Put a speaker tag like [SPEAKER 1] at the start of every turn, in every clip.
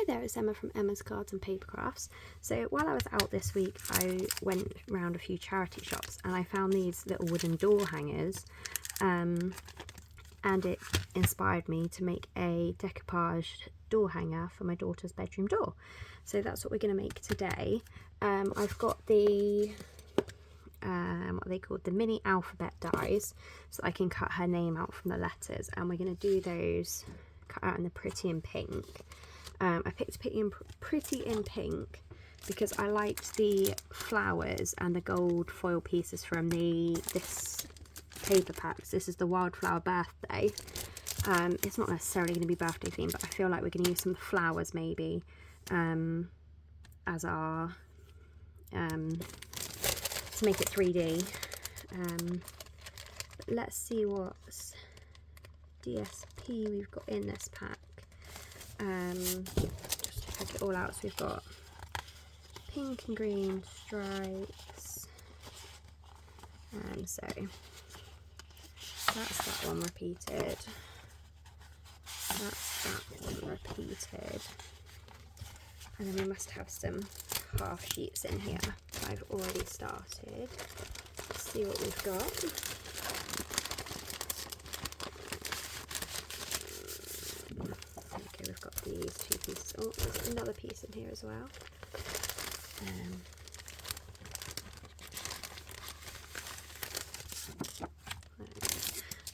[SPEAKER 1] Hi there, it's Emma from Emma's Cards and Paper Crafts. So while I was out this week, I went around a few charity shops and I found these little wooden door hangers, and it inspired me to make a decoupaged door hanger for my daughter's bedroom door. So that's what we're going to make today. I've got the what are they called, the mini alphabet dies, so I can cut her name out from the letters, and we're going to do those cut out in the Pretty in Pink. I picked Pretty in Pink because I liked the flowers and the gold foil pieces from this paper packs. This is the Wildflower birthday. It's not necessarily going to be birthday themed, but I feel like we're going to use some flowers maybe as our to make it 3D. But let's see what DSP we've got in this pack. Just to check it all out. So we've got pink and green stripes. So that's that one repeated. That's that one repeated. And then we must have some half sheets in here. I've already started. Let's see what we've got. Okay, we've got these two pieces. Oh, there's another piece in here as well.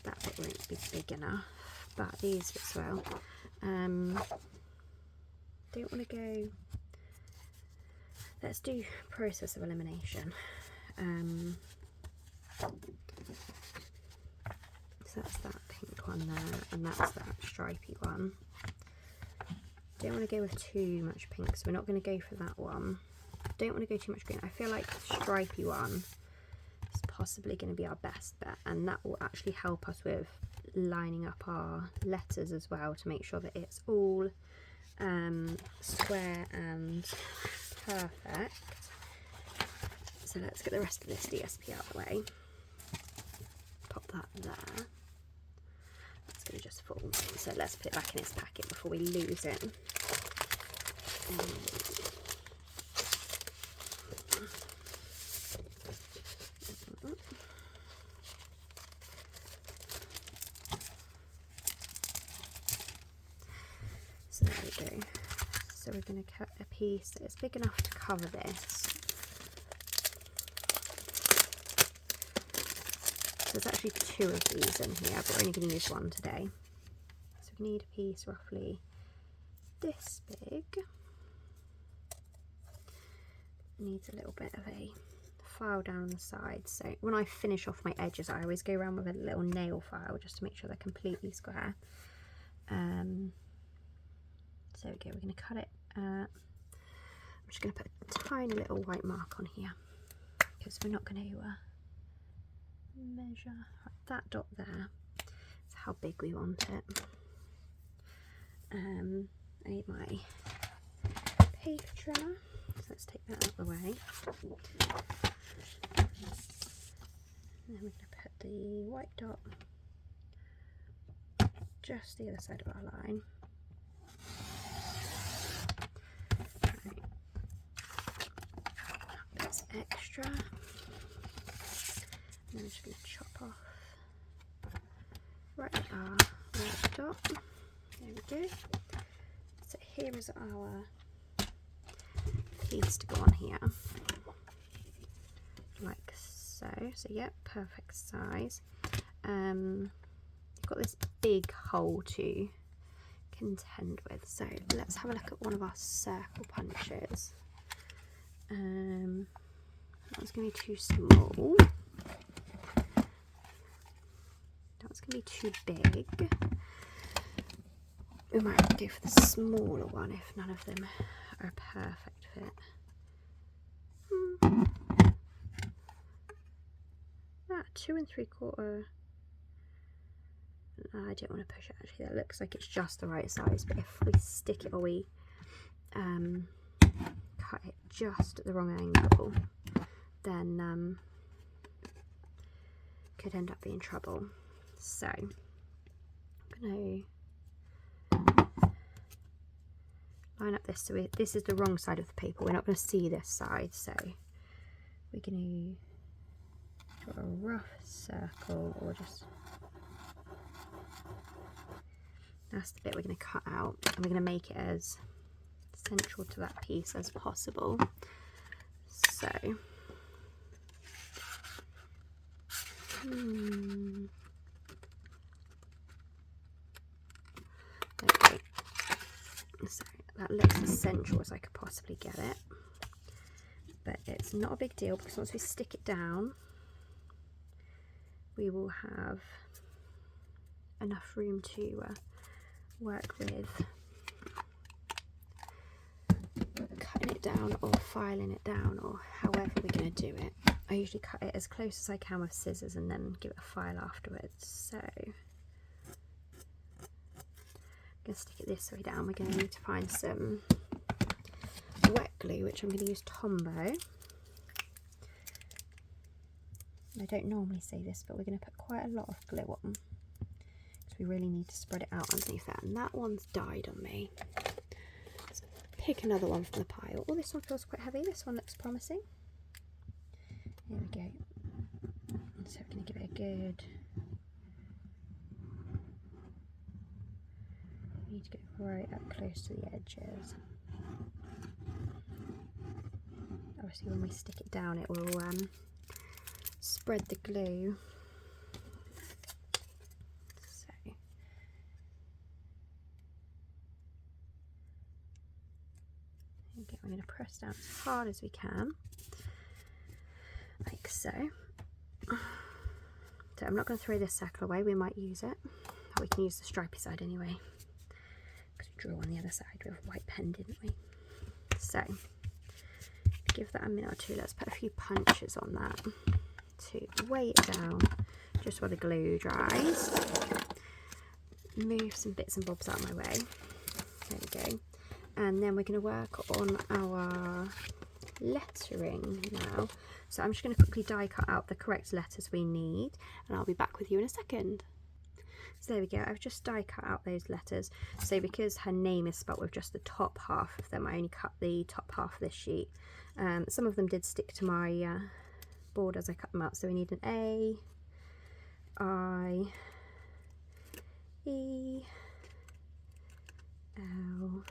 [SPEAKER 1] That bit won't be big enough, but these as well. Don't want to go. Let's do process of elimination. So that's that pink one there, and that's that stripy one. Don't want to go with too much pink, so we're not going to go for that one. Don't want to go too much green. I feel like the stripy one is possibly going to be our best bet, and that will actually help us with lining up our letters as well to make sure that it's all square and perfect. So let's get the rest of this DSP out of the way. Pop that there. That's going to just fall. So let's put it back in its packet before we lose it. So there we go. So we're going to cut a piece that is big enough to cover this. There's actually two of these in here, but we're only going to use one today. So we need a piece roughly this big. Needs a little bit of a file down the side. So when I finish off my edges, I always go around with a little nail file just to make sure they're completely square. So okay, we're going to cut it. I'm just going to put a tiny little white mark on here because we're not going to measure that dot there. That's how big we want it. I need my paper trimmer, so let's take that out of the way. And then we're going to put the white dot just the other side of our line. That's extra. And then I'm just going to chop off right at our white dot. There we go. So here is our piece to go on here, like so. So yeah, perfect size. You've got this big hole to contend with. So let's have a look at one of our circle punches. That's going to be too small. That's going to be too big. We might have to go for the smaller one if none of them are a perfect fit. Ah, 2 3/4. I don't want to push it actually. That looks like it's just the right size, but if we stick it or we cut it just at the wrong angle, then could end up being trouble. So I'm going to line up this, so this is the wrong side of the paper. We're not going to see this side, so we're going to draw a rough circle, or just, that's the bit we're going to cut out, and we're going to make it as central to that piece as possible. So okay, so that looks as central as I could possibly get it, but it's not a big deal because once we stick it down we will have enough room to work with cutting it down or filing it down, or however we're going to do it. I usually cut it as close as I can with scissors and then give it a file afterwards. So I'm going to stick it this way down. We're going to need to find some wet glue, which I'm going to use Tombow. I don't normally say this, but we're going to put quite a lot of glue on because we really need to spread it out underneath that. And that one's died on me. Let's pick another one from the pile. Oh, this one feels quite heavy. This one looks promising. There we go. So we're going to give it a good, we need to get right up close to the edges. Obviously when we stick it down it will spread the glue. So again, we're going to press down as hard as we can, like so. So I'm not going to throw this circle away, we might use it, but we can use the stripy side anyway, because we drew on the other side with a white pen, didn't we? So give that a minute or two. Let's put a few punches on that to weigh it down just while the glue dries. Move some bits and bobs out of my way. There we go. And then we're going to work on our lettering now. So I'm just going to quickly die cut out the correct letters we need, and I'll be back with you in a second. So there we go, I've just die cut out those letters. So because her name is spelt with just the top half of them, I only cut the top half of this sheet. Some of them did stick to my board as I cut them out. So we need an A, I, E, L,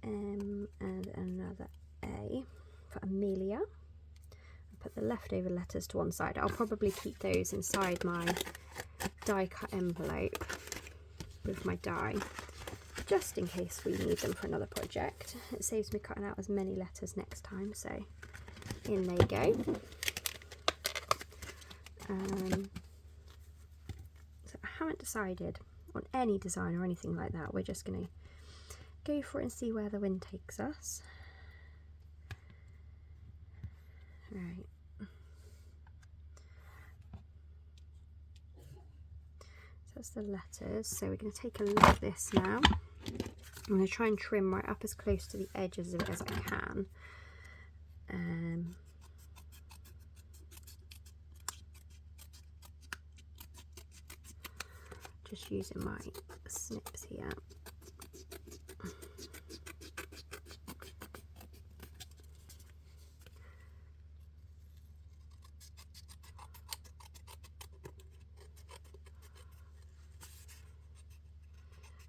[SPEAKER 1] M, and another A for Amelia. I'll put the leftover letters to one side. I'll probably keep those inside my die cut envelope with my die, just in case we need them for another project. It saves me cutting out as many letters next time. So in they go. So I haven't decided on any design or anything like that. We're just going to go for it and see where the wind takes us. Right. So that's the letters. So we're going to take a look at this now. I'm going to try and trim right up as close to the edges of it as I can. Just using my snips here.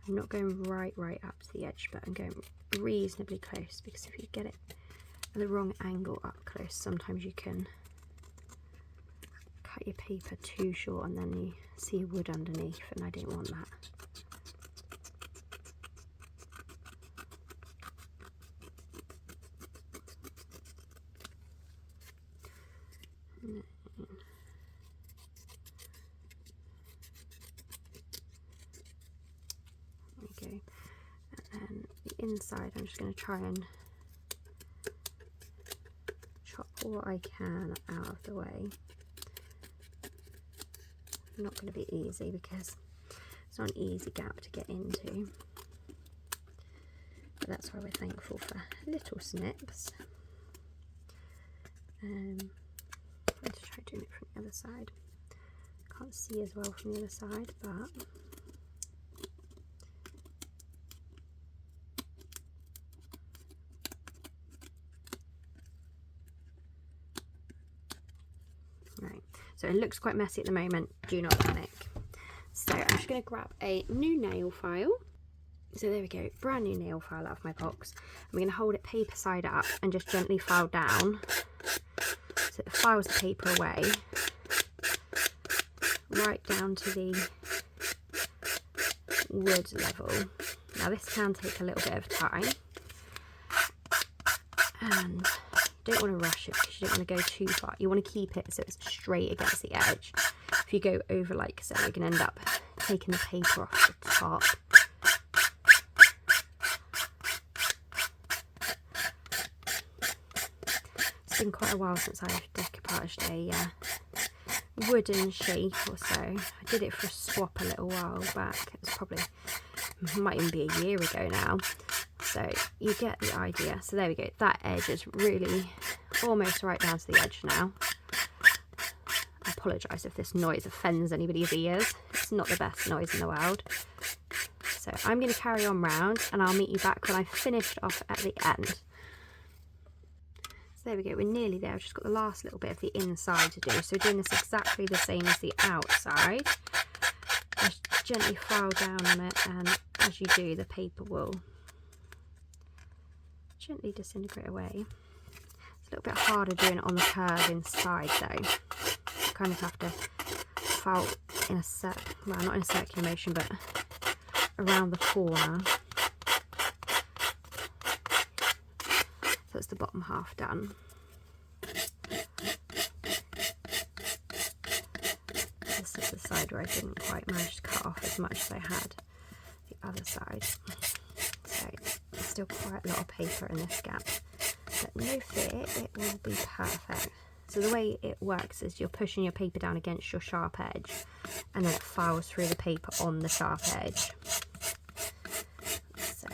[SPEAKER 1] I'm not going right up to the edge, but I'm going reasonably close, because if you get it at the wrong angle up close, sometimes you can cut your paper too short and then you see wood underneath, and I don't want that. Okay, and then the inside I'm just going to try and chop what I can out of the way. Not going to be easy because it's not an easy gap to get into, but that's why we're thankful for little snips. Let's try doing it from the other side. Can't see as well from the other side, but So it looks quite messy at the moment, do not panic. So I'm just going to grab a new nail file. So there we go, brand new nail file out of my box. I'm going to hold it paper side up and just gently file down so it files the paper away, right down to the wood level. Now this can take a little bit of time, and you don't want to rush it because you don't want to go too far. You want to keep it so it's straight against the edge. If you go over like so, you're going to end up taking the paper off the top. It's been quite a while since I've decoupaged a wooden sheet or so. I did it for a swap a little while back. It was probably, might even be a year ago now. So you get the idea. So there we go. That edge is really almost right down to the edge now. I apologise if this noise offends anybody's ears. It's not the best noise in the world. So I'm going to carry on round and I'll meet you back when I've finished off at the end. So there we go, we're nearly there. I've just got the last little bit of the inside to do. So we're doing this exactly the same as the outside. Just gently file down on it, and as you do, the paper will gently disintegrate away. It's a little bit harder doing it on the curve inside though. You kind of have to file in a well, not in a circular motion, but around the corner. So that's the bottom half done. This is the side where I didn't quite manage to cut off as much as I had the other side. So there's still quite a lot of paper in this gap, but no fear, it will be perfect. So the way it works is you're pushing your paper down against your sharp edge, and then it files through the paper on the sharp edge. So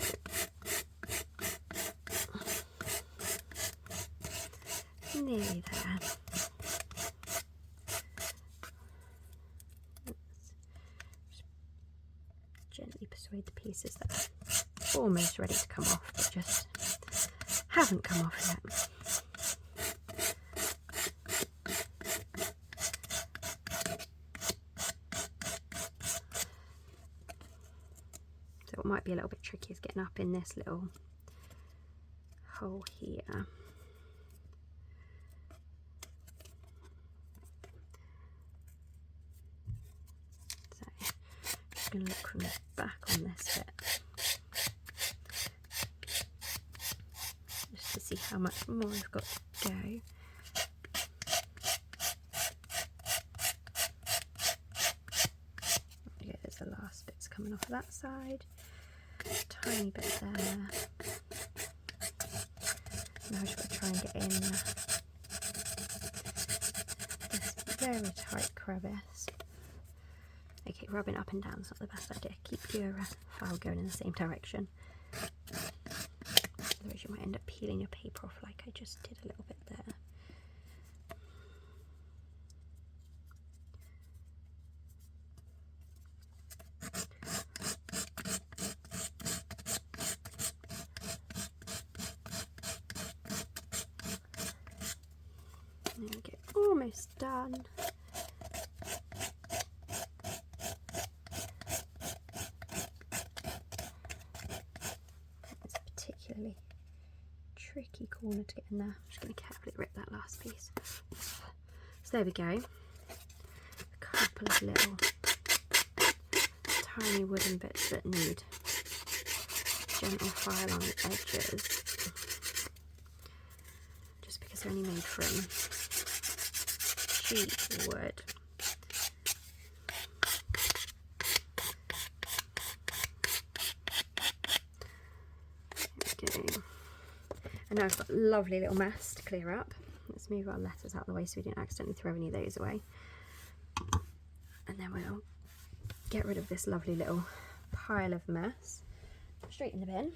[SPEAKER 1] nearly there. Just gently persuade the pieces that are almost ready to come off, but just haven't come off yet. So what might be a little bit tricky is getting up in this little hole here. Going to look from the back on this bit just to see how much more I've got to go. Okay, there's the last bits coming off of that side, tiny bit there. Now I've just got to try and get in this very tight crevice. Okay, rubbing up and down is not the best idea. Keep your file going in the same direction. Otherwise you might end up peeling your paper off like I just did a little bit there. There we go, almost done. Tricky corner to get in there. I'm just going to carefully rip that last piece. So there we go. A couple of little tiny wooden bits that need gentle file on the edges, just because they're only made from cheap wood. There we go. And now I've got a lovely little mess to clear up. Let's move our letters out of the way so we don't accidentally throw any of those away. And then we'll get rid of this lovely little pile of mess. Straight in the bin.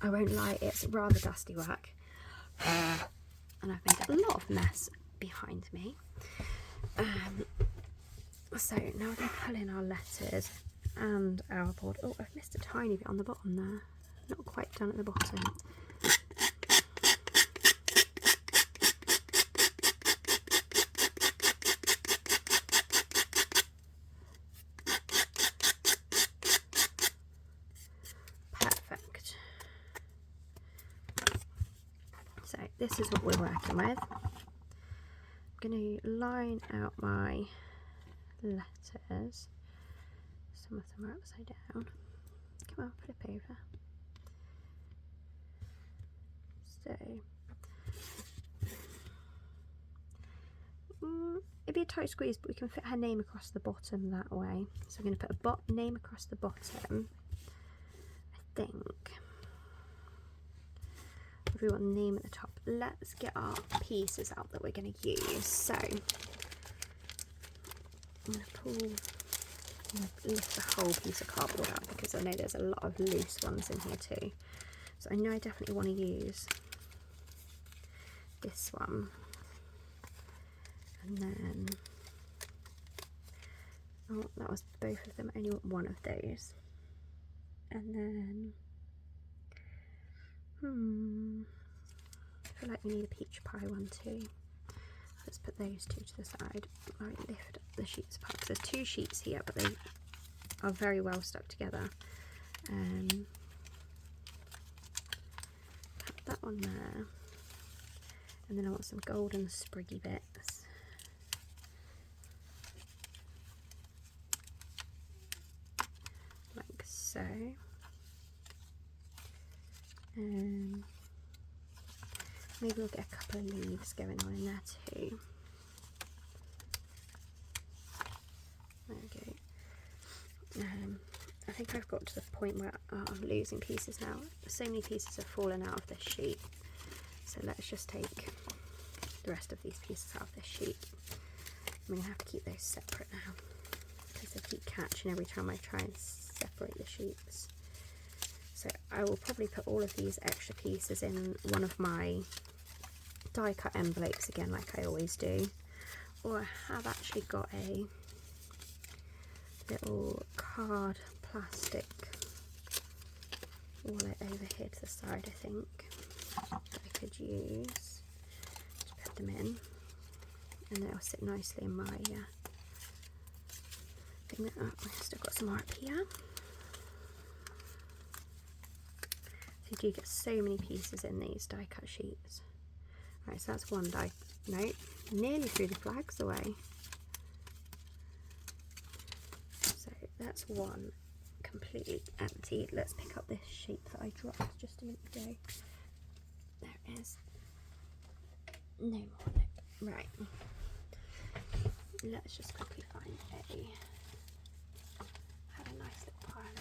[SPEAKER 1] I won't lie, it's rather dusty work. And I've made a lot of mess behind me. So now we're going to pull in our letters and our board. Oh, I've missed a tiny bit on the bottom there. Not quite done at the bottom. this is what we're working with. I'm going to line out my letters. Some of them are upside down. Come on, flip over. So, it'd be a tight squeeze, but we can fit her name across the bottom that way. So I'm going to put a name across the bottom, I think. If we want the name at the top, let's get our pieces out that we're going to use. So I'm going to lift the whole piece of cardboard out because I know there's a lot of loose ones in here too. So I know I definitely want to use this one, and then oh, that was both of them. I only want one of those, and then I feel like we need a peach pie one too. Let's put those two to the side. I lift up the sheets apart because there's two sheets here, but they are very well stuck together. Put that one there, and then I want some golden spriggy bits. Like so. Maybe we'll get a couple of leaves going on in there too. There we go. I think I've got to the point where I'm losing pieces now. So many pieces have fallen out of this sheet. So let's just take the rest of these pieces out of this sheet. I'm going to have to keep those separate now because they keep catching every time I try and separate the sheets. So I will probably put all of these extra pieces in one of my die cut envelopes again, like I always do. Or I have actually got a little card plastic wallet over here to the side, I think, that I could use to put them in, and they'll sit nicely in my thing. I've still got some more up here. So you do get so many pieces in these die cut sheets. Right, so that's one die. No, nearly threw the flags away. So that's one completely empty. Let's pick up this sheet that I dropped just a minute ago. There it is. No more on it. Right. Let's just quickly find I have a nice little pile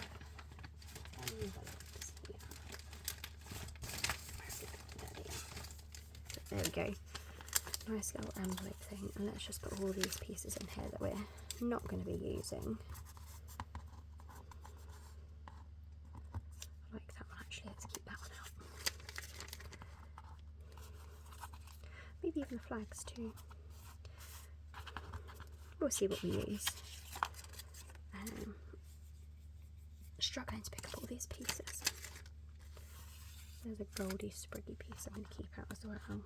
[SPEAKER 1] of envelopes here. There we go. Nice little envelope thing, and let's just put all these pieces in here that we're not going to be using. I like that one actually, let's keep that one out. Maybe even the flags too. We'll see what we use. Struggling to pick up all these pieces. There's a goldy spriggy piece I'm going to keep out as well.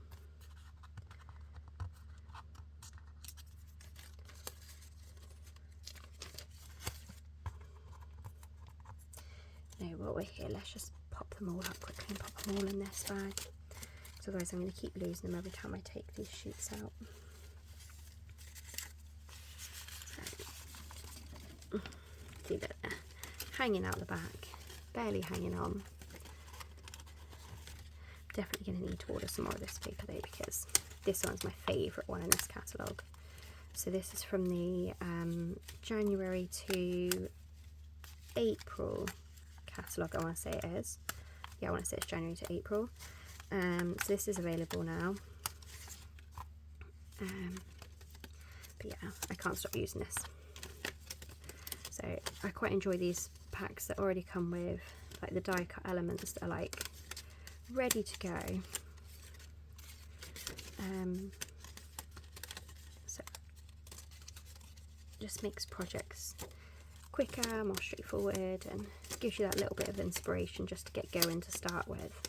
[SPEAKER 1] No, while we're here, let's just pop them all up quickly and pop them all in this bag. So otherwise I'm going to keep losing them every time I take these sheets out. See that hanging out the back, barely hanging on. Definitely going to need to order some more of this paper though, because this one's my favourite one in this catalogue. So this is from the January to April catalogue, I want to say it is. Yeah, I want to say it's January to April. So this is available now. But yeah, I can't stop using this. So I quite enjoy these packs that already come with like the die cut elements that are like ready to go. So just makes projects quicker, more straightforward, and gives you that little bit of inspiration just to get going to start with.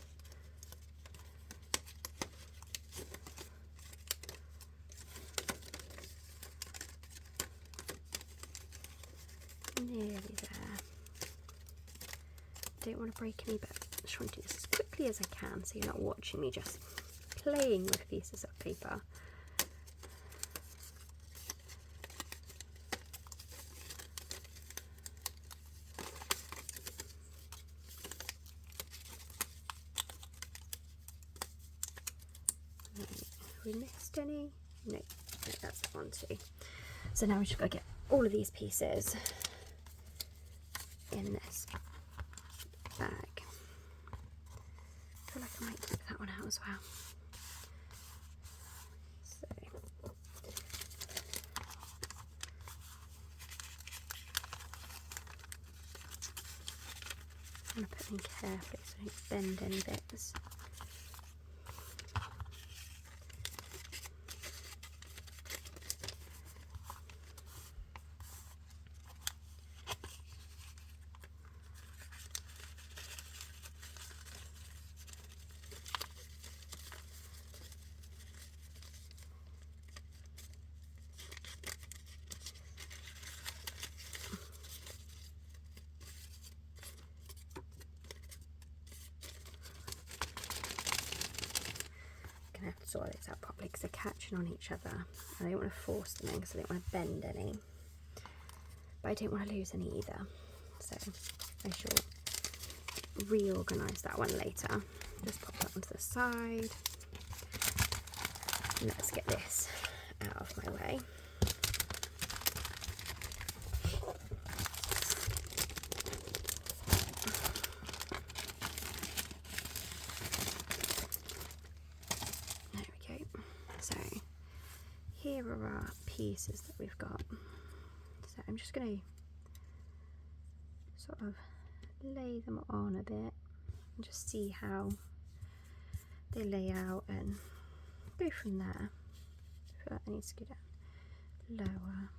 [SPEAKER 1] Nearly there. Don't want to break any, but I just want to do this as quickly as I can so you're not watching me just playing with pieces of paper. Have we missed any? No, that's the one too. So now we just got to get all of these pieces in this bag. I feel like I might keep that one out as well. So I'm going to put them carefully so I don't bend any bits. I have to sort this out properly because they're catching on each other. I don't want to force them in because I don't want to bend any, but I don't want to lose any either, so I shall reorganise that one later. Just pop that onto the side. And let's get this out of my way. So here are our pieces that we've got. So I'm just going to sort of lay them on a bit and just see how they lay out and go from there. I feel like I need to go down lower.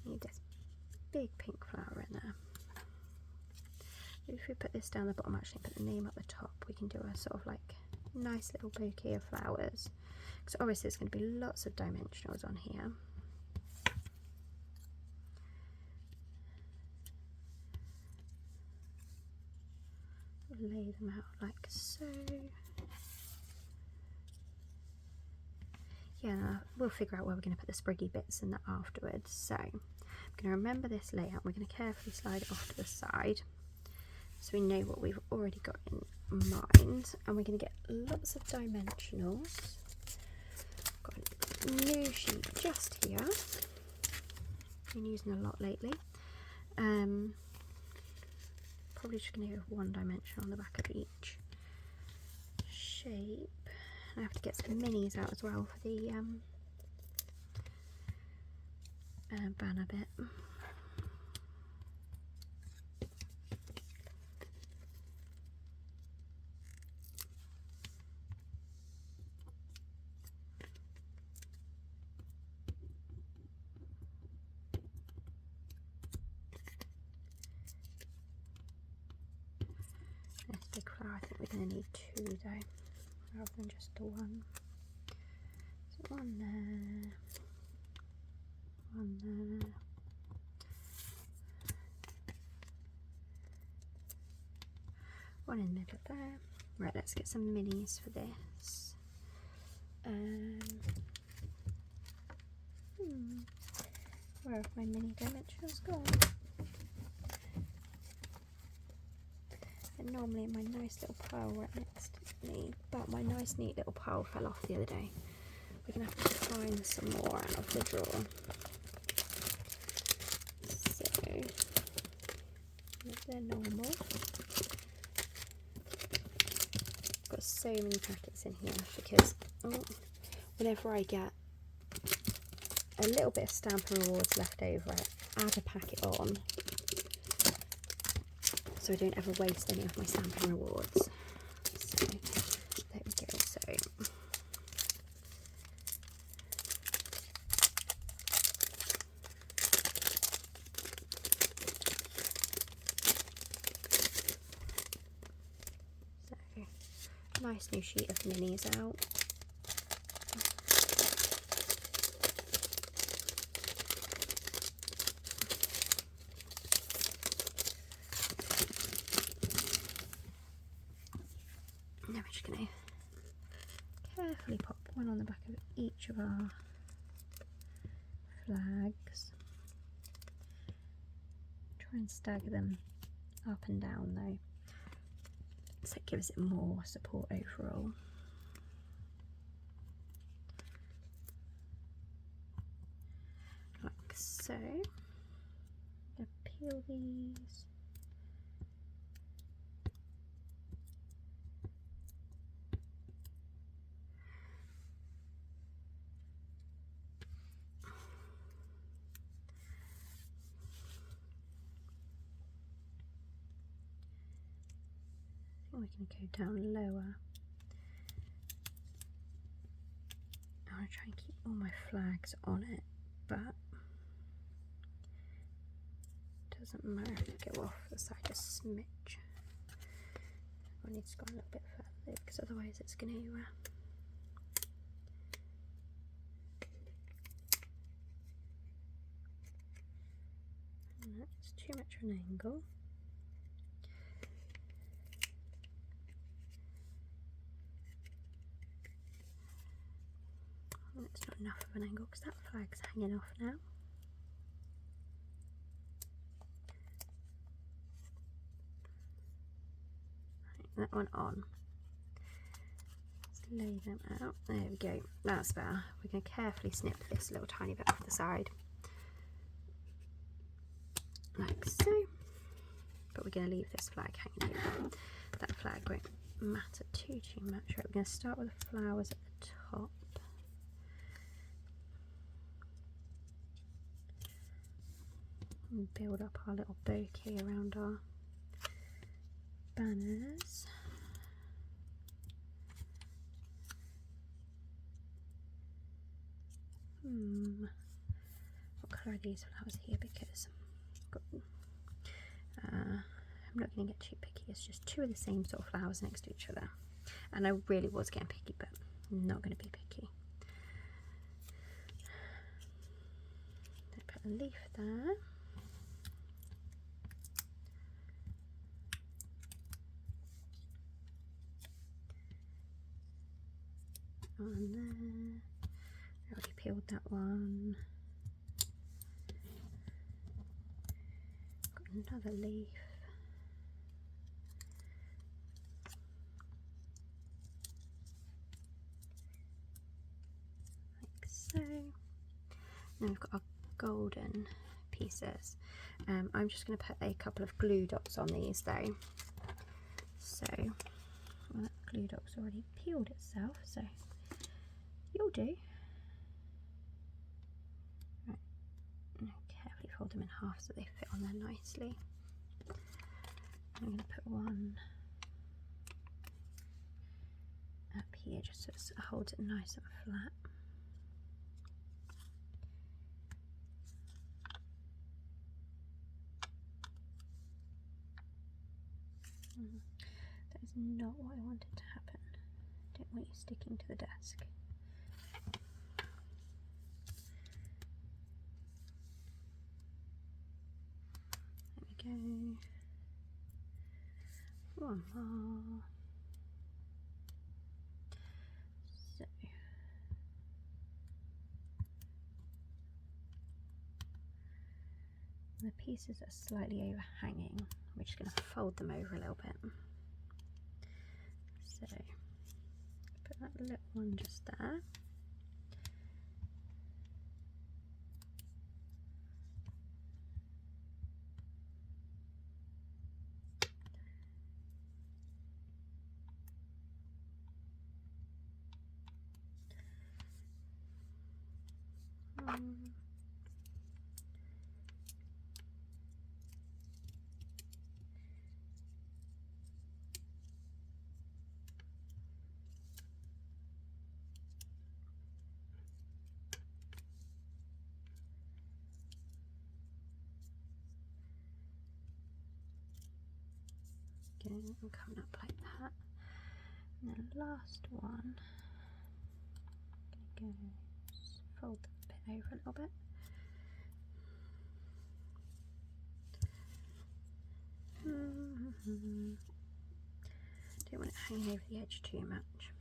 [SPEAKER 1] Need this big pink flower in there. Maybe if we put this down the bottom, actually put the name at the top, we can do a sort of like nice little bouquet of flowers, because obviously there's going to be lots of dimensionals on here. Lay them out like so. Yeah, we'll figure out where we're going to put the spriggy bits in that afterwards. So I'm going to remember this layout. We're going to carefully slide it off to the side so we know what we've already got in mind, and we're going to get lots of dimensionals. Got a new sheet just here. Been using a lot lately. Probably just going to go with one dimension on the back of each shape. I have to get some minis out as well for the banner bit. This big flower, I think we're going to need two though, rather than just the one. So one there, one there. One in the middle there. Right, let's get some minis for this. Where have my mini dimensionals gone? They're normally in my nice little pile right next to me, but my nice neat little pile fell off the other day. We're going to have to find some more out of the drawer. So, they're normal. Got so many packets in here because whenever I get a little bit of Stampin' Rewards left over, I add a packet on so I don't ever waste any of my Stampin' Rewards. So there we go. So nice new sheet of minis out. Now we're just going to the back of each of our flags. Try and stagger them up and down though, so it gives it more support overall. Like so. I'm going to peel these. We're going to go down lower. I want to try and keep all my flags on it, but it doesn't matter if I go off the side a smidge. I need to go a little bit further because otherwise it's going to it's too much of an angle. It's not enough of an angle because that flag's hanging off now. Right, that one on. Let's lay them out. There we go. That's better. We're going to carefully snip this little tiny bit off the side, like so. But we're going to leave this flag hanging over. That flag won't matter too much. Right, we're going to start with the flowers at the top. And build up our little bouquet around our banners. What colour are these flowers here? Because I'm not going to get too picky. It's just two of the same sort of flowers next to each other, and I really was getting picky, but I'm not going to be picky. Put a leaf there. On there. I already peeled that one. Got another leaf. Like so. Now we've got our golden pieces. I'm just going to put a couple of glue dots on these though. So, well, that glue dot's already peeled itself, so you'll do. Right, and carefully fold them in half so they fit on there nicely. I'm going to put one up here just so it holds it nice and flat. That is not what I wanted to happen. I don't want you sticking to the desk. There we go. One more. So the pieces are slightly overhanging. We're just going to fold them over a little bit. So put that little one just there. And coming up like that, and then last one, I'm going to go just fold the bit over a little bit. Don't want it hanging over the edge too much.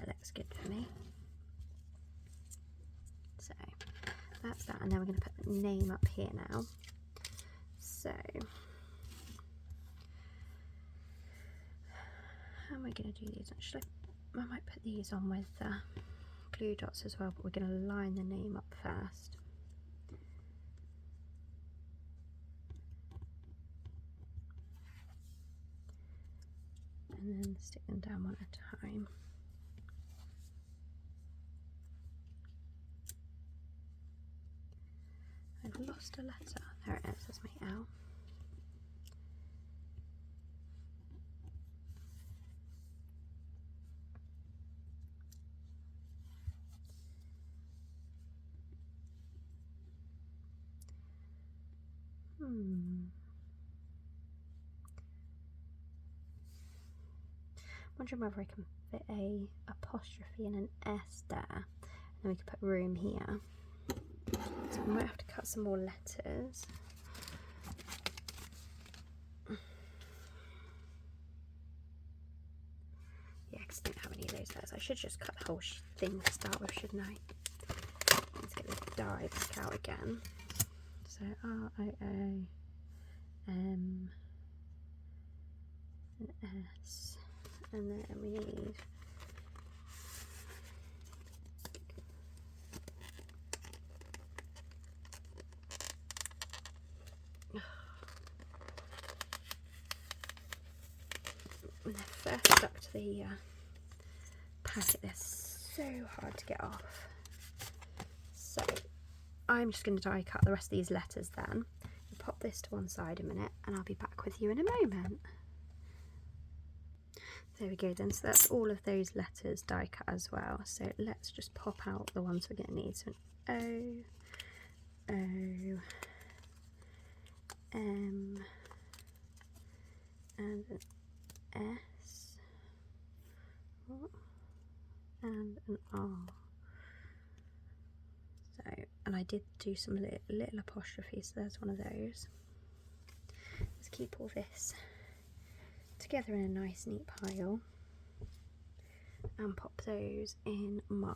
[SPEAKER 1] That looks good for me. So that's that, and then we're going to put the name up here now. So how am I going to do these? Actually, I might put these on with glue dots as well, but we're going to line the name up first. And then stick them down one at a time. I've lost a letter. There it is, that's my L. Wondering whether I can fit a apostrophe and an S there, and then we could put room here. So we might have to cut some more letters. Yeah, because I don't have any of those letters. I should just cut the whole thing to start with, shouldn't I? Let's get the die back out again. So R-O-O-M and S. And then we need and they're first stuck to the packet. They're so hard to get off. So I'm just going to die cut the rest of these letters then. We'll pop this to one side a minute and I'll be back with you in a moment. There we go then, so that's all of those letters die cut as well. So let's just pop out the ones we're going to need. So an O, O, M, and an S, and an R. So, and I did do some little apostrophes, so there's one of those. Let's keep all this together in a nice neat pile and pop those in my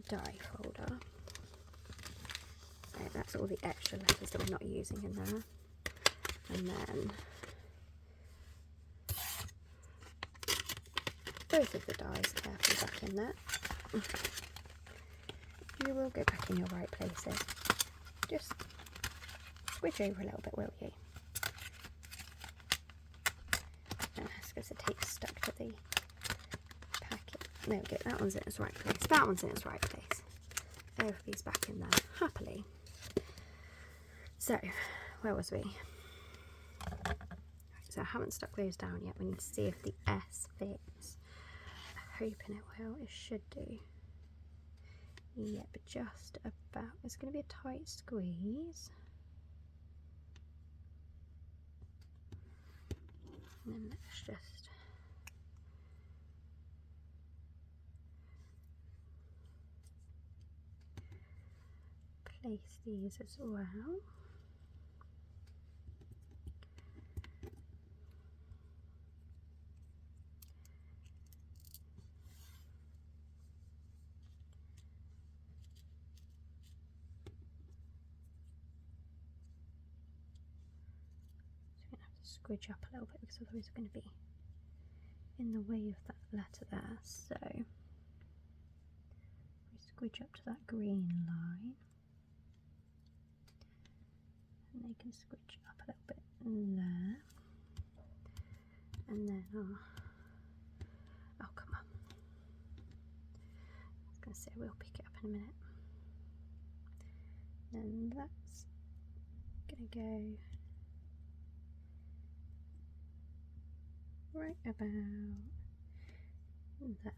[SPEAKER 1] die folder. So that's all the extra letters that we're not using in there, and then both of the dies carefully back in there. You will go back in your right places. Just switch over a little bit, will you? That's because the tape's stuck to the packet. There we go, that one's in its right place. That one's in its right place. Everybody's back in there, happily. So, where was we? So I haven't stuck those down yet. We need to see if the S fits. I'm hoping it will. It should do. Yeah, but just about. It's going to be a tight squeeze. And then let's just place these as well. Squidge up a little bit because otherwise we're going to be in the way of that letter there. So we squidge up to that green line, and they can squidge up a little bit there, and then oh come on, I was going to say we'll pick it up in a minute. Then that's going to go right about there.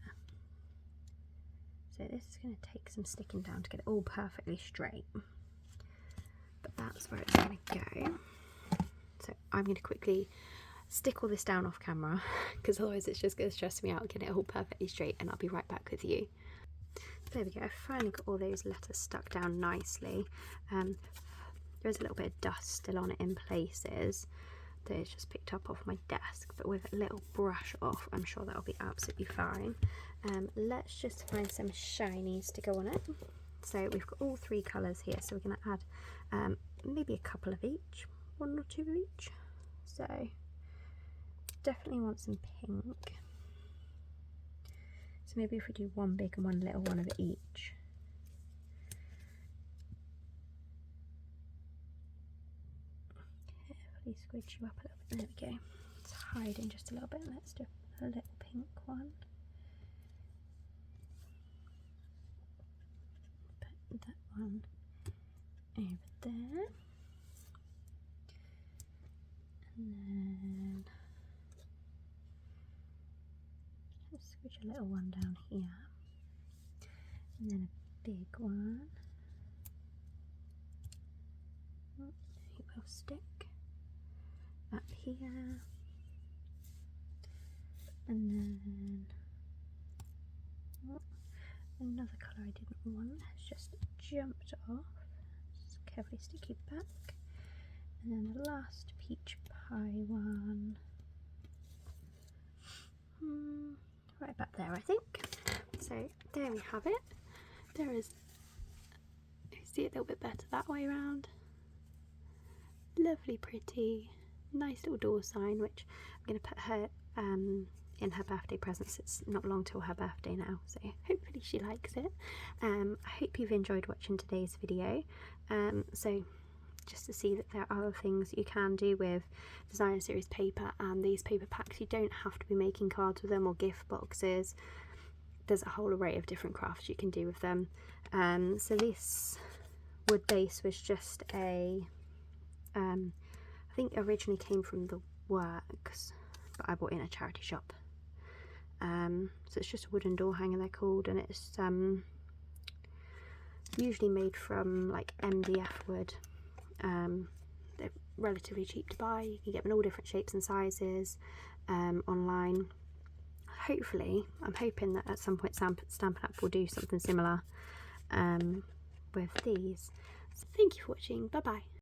[SPEAKER 1] So this is going to take some sticking down to get it all perfectly straight, but that's where it's going to go. So I'm going to quickly stick all this down off camera because otherwise it's just going to stress me out getting it all perfectly straight, and I'll be right back with you. There we go, I finally got all those letters stuck down nicely. There's a little bit of dust still on it in places, that it's just picked up off my desk, but with a little brush off I'm sure that'll be absolutely fine. Let's just find some shinies to go on it. So we've got all 3 colours here, so we're going to add maybe a couple of each, 1 or 2 of each. So definitely want some pink. So maybe if we do 1 big and 1 little, 1 of each. Carefully squidge you up a little bit. There we go. It's hiding just a little bit. Let's do a little pink one. Put that one over there. And then let's squidge a little one down here. And then a big one. It will stick up here. And then another colour I didn't want has just jumped off. Just carefully stick it back. And then the last peach pie one. Right about there, I think. So there we have it. There is, you see it a little bit better that way around. Lovely, pretty, nice little door sign, which I'm going to put her in her birthday presents. It's not long till her birthday now, so hopefully she likes it. I hope you've enjoyed watching today's video. So just to see that there are other things you can do with designer series paper and these paper packs. You don't have to be making cards with them or gift boxes. There's a whole array of different crafts you can do with them. So this wood base was just a I think originally came from the Works, but I bought it in a charity shop. So it's just a wooden door hanger, they're called, and it's usually made from like MDF wood. They're relatively cheap to buy. You can get them in all different shapes and sizes online. Hopefully, I'm hoping that at some point Stampin' Up will do something similar with these. So thank you for watching. Bye bye.